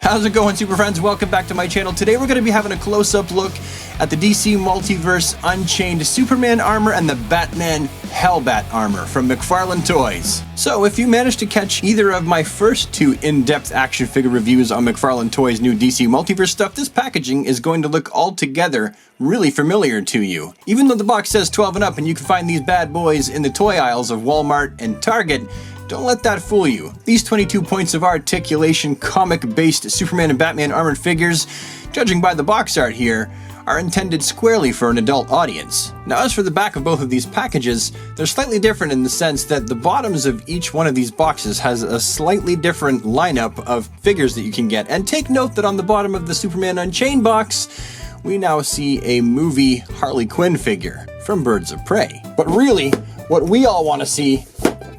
How's it going, super friends? Welcome back to my channel. Today we're going to be having a close-up look at the DC Multiverse Unchained Superman armor and the Batman Hellbat armor from McFarlane Toys. So if you managed to catch either of my first two in-depth action figure reviews on McFarlane Toys' new DC Multiverse stuff, this packaging is going to look altogether really familiar to you. Even though the box says 12 and up and you can find these bad boys in the toy aisles of Walmart and Target, don't let that fool you. These 22 points of articulation, comic-based Superman and Batman armored figures, judging by the box art here, are intended squarely for an adult audience. Now, as for the back of both of these packages, they're slightly different in the sense that the bottoms of each one of these boxes has a slightly different lineup of figures that you can get. And take note that on the bottom of the Superman Unchained box, we now see a movie Harley Quinn figure from Birds of Prey. But really, what we all want to see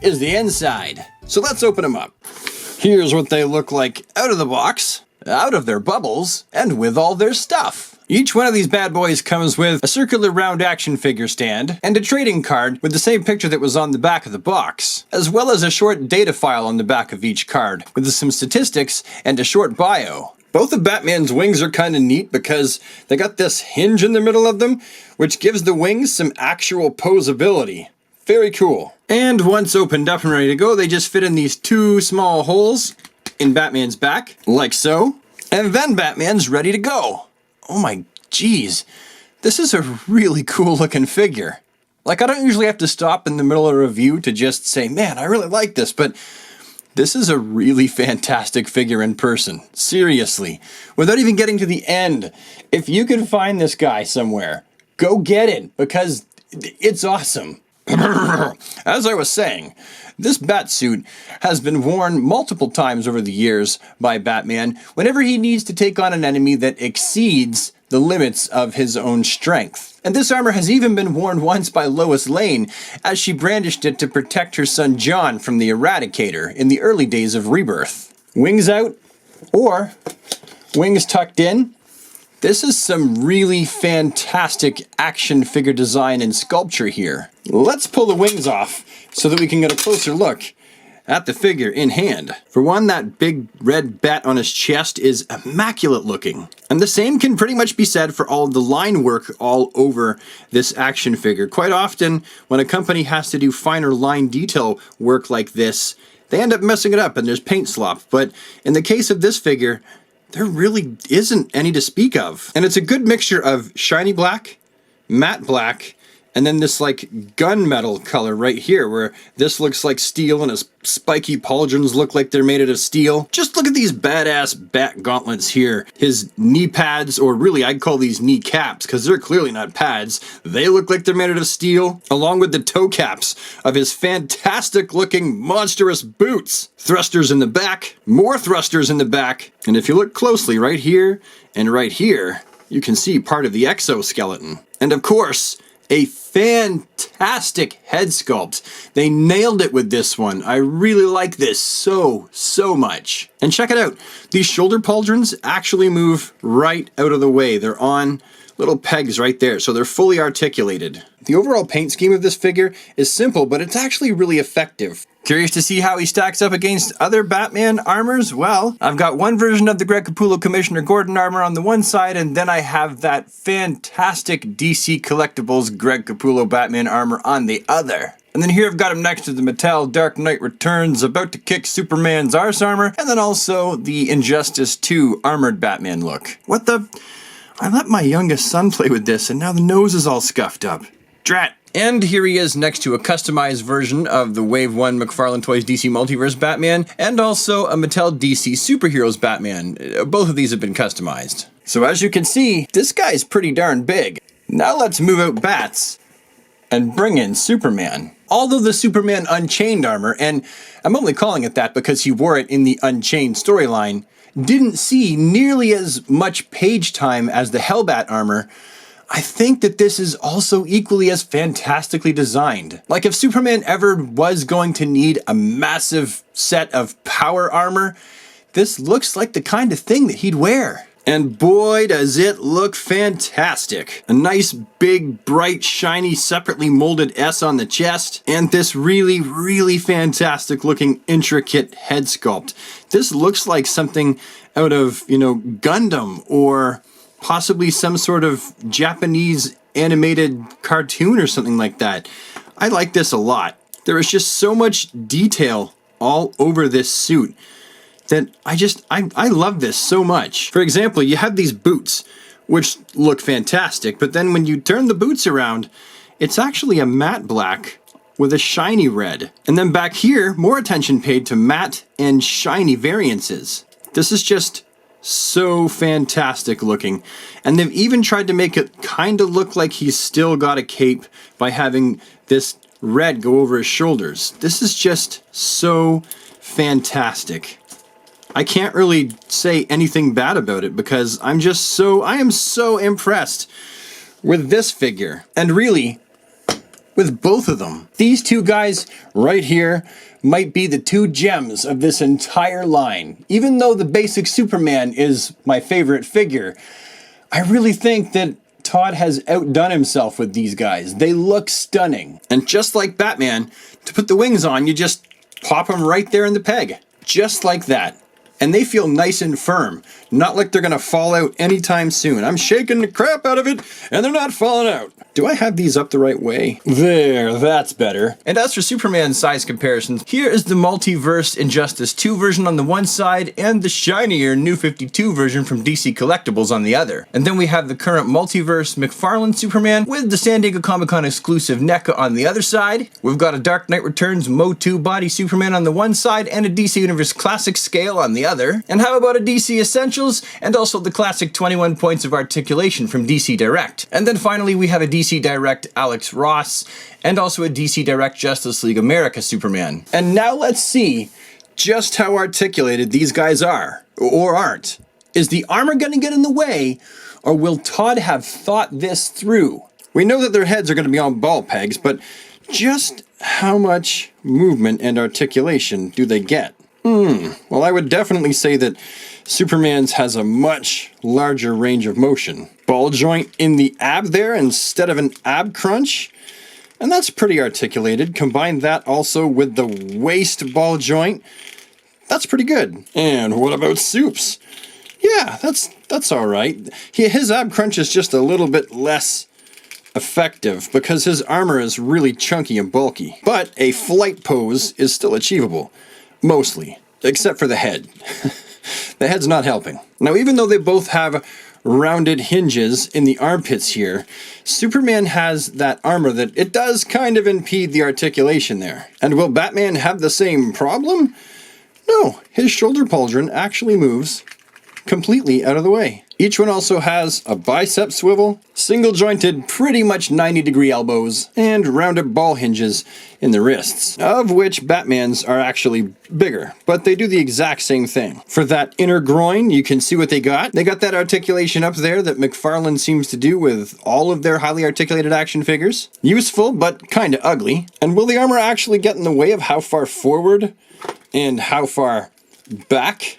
is the inside. So let's open them up. Here's what they look like out of the box, out of their bubbles, and with all their stuff. Each one of these bad boys comes with a circular round action figure stand and a trading card with the same picture that was on the back of the box, as well as a short data file on the back of each card with some statistics and a short bio. Both of Batman's wings are kind of neat because they got this hinge in the middle of them, which gives the wings some actual posability. Very cool. And once opened up and ready to go, they just fit in these two small holes in Batman's back, like so. And then Batman's ready to go. Oh my geez. This is a really cool looking figure. Like, I don't usually have to stop in the middle of a review to just say, man, I really like this, but this is a really fantastic figure in person. Seriously. Without even getting to the end, if you can find this guy somewhere, go get it, because it's awesome. As I was saying, this Batsuit has been worn multiple times over the years by Batman whenever he needs to take on an enemy that exceeds the limits of his own strength. And this armor has even been worn once by Lois Lane as she brandished it to protect her son John from the Eradicator in the early days of Rebirth. Wings out, or wings tucked in. This is some really fantastic action figure design and sculpture here. Let's pull the wings off so that we can get a closer look at the figure in hand. For one, that big red bat on his chest is immaculate looking. And the same can pretty much be said for all the line work all over this action figure. Quite often, when a company has to do finer line detail work like this, they end up messing it up and there's paint slop. But in the case of this figure, there really isn't any to speak of. And it's a good mixture of shiny black, matte black, and then this like gunmetal color right here where this looks like steel and his spiky pauldrons look like they're made out of steel. Just look at these badass bat gauntlets here. His knee pads, or really I'd call these knee caps because they're clearly not pads. They look like they're made out of steel, along with the toe caps of his fantastic looking monstrous boots. Thrusters in the back, more thrusters in the back, and if you look closely right here and right here, you can see part of the exoskeleton. And of course, a fantastic head sculpt. They nailed it with this one. I really like this so much. And check it out. These shoulder pauldrons actually move right out of the way. They're on little pegs right there, so they're fully articulated. The overall paint scheme of this figure is simple, but it's actually really effective. Curious to see how he stacks up against other Batman armors? Well, I've got one version of the Greg Capullo Commissioner Gordon armor on the one side, and then I have that fantastic DC Collectibles Greg Capullo Batman armor on the other. And then here I've got him next to the Mattel Dark Knight Returns about to kick Superman's arse armor, and then also the Injustice 2 armored Batman look. What the? I let my youngest son play with this, and now the nose is all scuffed up. Drat! And here he is next to a customized version of the Wave 1 McFarlane Toys DC Multiverse Batman, and also a Mattel DC Superheroes Batman. Both of these have been customized. So as you can see, this guy's pretty darn big. Now let's move out bats and bring in Superman. Although the Superman Unchained armor, and I'm only calling it that because he wore it in the Unchained storyline, didn't see nearly as much page time as the Hellbat armor, I think that this is also equally as fantastically designed. Like, if Superman ever was going to need a massive set of power armor, this looks like the kind of thing that he'd wear. And boy, does it look fantastic. A nice, big, bright, shiny, separately molded S on the chest, and this really, really fantastic looking intricate head sculpt. This looks like something out of, you know, Gundam or possibly some sort of Japanese animated cartoon or something like that. I like this a lot. There is just so much detail all over this suit that I love this so much. For example, you have these boots, which look fantastic, but then when you turn the boots around, it's actually a matte black with a shiny red. And then back here, more attention paid to matte and shiny variances. This is just so fantastic looking. And they've even tried to make it kind of look like he's still got a cape by having this red go over his shoulders. This is just so fantastic. I can't really say anything bad about it because I am so impressed with this figure. And really, with both of them. These two guys right here might be the two gems of this entire line. Even though the basic Superman is my favorite figure, I really think that Todd has outdone himself with these guys. They look stunning. And just like Batman, to put the wings on, you just pop them right there in the peg. Just like that. And they feel nice and firm, not like they're gonna fall out anytime soon. I'm shaking the crap out of it, and they're not falling out. Do I have these up the right way? There, that's better. And as for Superman's size comparisons, here is the Multiverse Injustice 2 version on the one side, and the shinier New 52 version from DC Collectibles on the other. And then we have the current Multiverse McFarlane Superman with the San Diego Comic-Con exclusive NECA on the other side. We've got a Dark Knight Returns Mo2 body Superman on the one side, and a DC Universe Classic scale on the other. And how about a DC Essentials, and also the classic 21 points of articulation from DC Direct. And then finally we have a DC Direct Alex Ross, and also a DC Direct Justice League America Superman. And now let's see just how articulated these guys are, or aren't. Is the armor gonna get in the way, or will Todd have thought this through? We know that their heads are gonna be on ball pegs, but just how much movement and articulation do they get? Well, I would definitely say that Superman's has a much larger range of motion. Ball joint in the ab there instead of an ab crunch. And that's pretty articulated. Combine that also with the waist ball joint. That's pretty good. And what about Soup's? Yeah, that's all right. His ab crunch is just a little bit less effective because his armor is really chunky and bulky. But a flight pose is still achievable. Mostly. Except for the head. The head's not helping. Now, even though they both have rounded hinges in the armpits here, Superman has that armor that it does kind of impede the articulation there. And will Batman have the same problem? No, his shoulder pauldron actually moves completely out of the way. Each one also has a bicep swivel, single jointed pretty much 90-degree elbows, and rounded ball hinges in the wrists, of which Batman's are actually bigger, but they do the exact same thing. For that inner groin, you can see what they got. They got that articulation up there that McFarlane seems to do with all of their highly articulated action figures. Useful, but kinda ugly. And will the armor actually get in the way of how far forward and how far back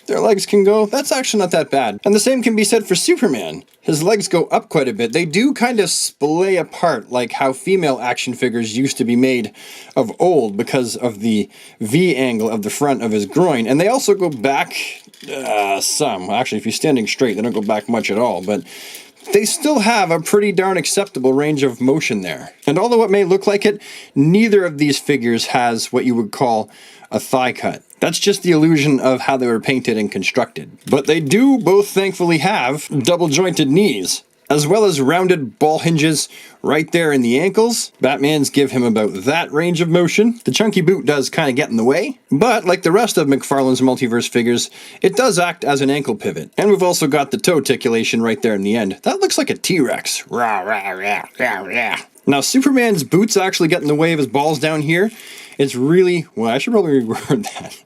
their legs can go? That's actually not that bad. And the same can be said for Superman. His legs go up quite a bit. They do kind of splay apart like how female action figures used to be made of old because of the V angle of the front of his groin. And they also go back some. Actually, if you're standing straight, they don't go back much at all. But they still have a pretty darn acceptable range of motion there. And although it may look like it, neither of these figures has what you would call a thigh cut. That's just the illusion of how they were painted and constructed. But they do both thankfully have double jointed knees, as well as rounded ball hinges right there in the ankles. Batman's give him about that range of motion. The chunky boot does kind of get in the way, but like the rest of McFarlane's multiverse figures, it does act as an ankle pivot. And we've also got the toe articulation right there in the end. That looks like a T-Rex. Rah, rah, rah, rah, rah. Now, Superman's boots actually get in the way of his balls down here. It's really, well, I should probably reword that.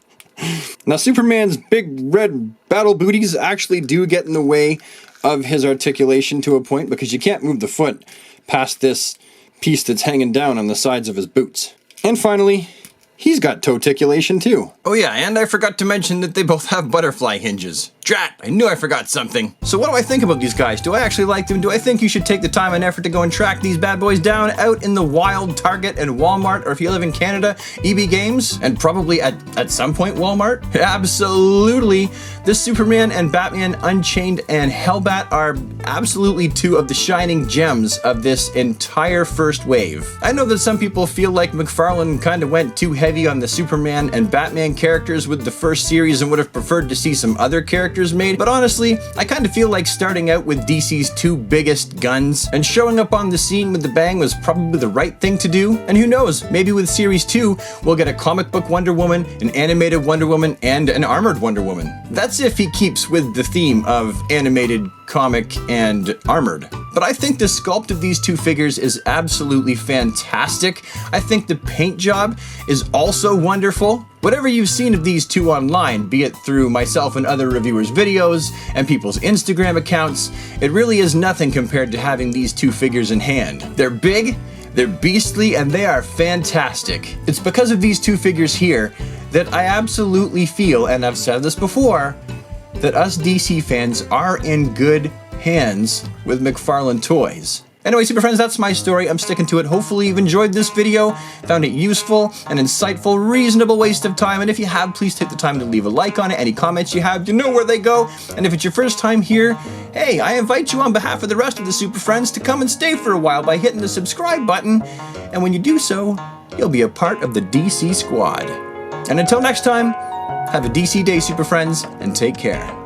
Now, Superman's big red battle booties actually do get in the way of his articulation to a point because you can't move the foot past this piece that's hanging down on the sides of his boots. And finally, he's got toe articulation too. Oh yeah, and I forgot to mention that they both have butterfly hinges. Drat, I knew I forgot something. So what do I think about these guys? Do I actually like them? Do I think you should take the time and effort to go and track these bad boys down out in the wild, Target and Walmart, or if you live in Canada, EB Games, and probably at some point Walmart? Absolutely. This Superman and Batman Unchained and Hellbat are absolutely two of the shining gems of this entire first wave. I know that some people feel like McFarlane kind of went too heavy on the Superman and Batman characters with the first series and would have preferred to see some other characters made, but honestly, I kind of feel like starting out with DC's two biggest guns and showing up on the scene with the bang was probably the right thing to do. And who knows, maybe with Series 2, we'll get a comic book Wonder Woman, an animated Wonder Woman, and an armored Wonder Woman. That's if he keeps with the theme of animated, comic, and armored. But I think the sculpt of these two figures is absolutely fantastic. I think the paint job is also wonderful. Whatever you've seen of these two online, be it through myself and other reviewers' videos and people's Instagram accounts, it really is nothing compared to having these two figures in hand. They're big, they're beastly, and they are fantastic. It's because of these two figures here that I absolutely feel, and I've said this before, that us DC fans are in good hands with McFarlane Toys. Anyway, super friends, that's my story. I'm sticking to it. Hopefully you've enjoyed this video, found it useful and insightful, reasonable waste of time. And if you have, please take the time to leave a like on it. Any comments you have, you know where they go. And if it's your first time here, hey, I invite you on behalf of the rest of the super friends to come and stay for a while by hitting the subscribe button. And when you do so, you'll be a part of the DC squad. And until next time, have a DC day, super friends, and take care.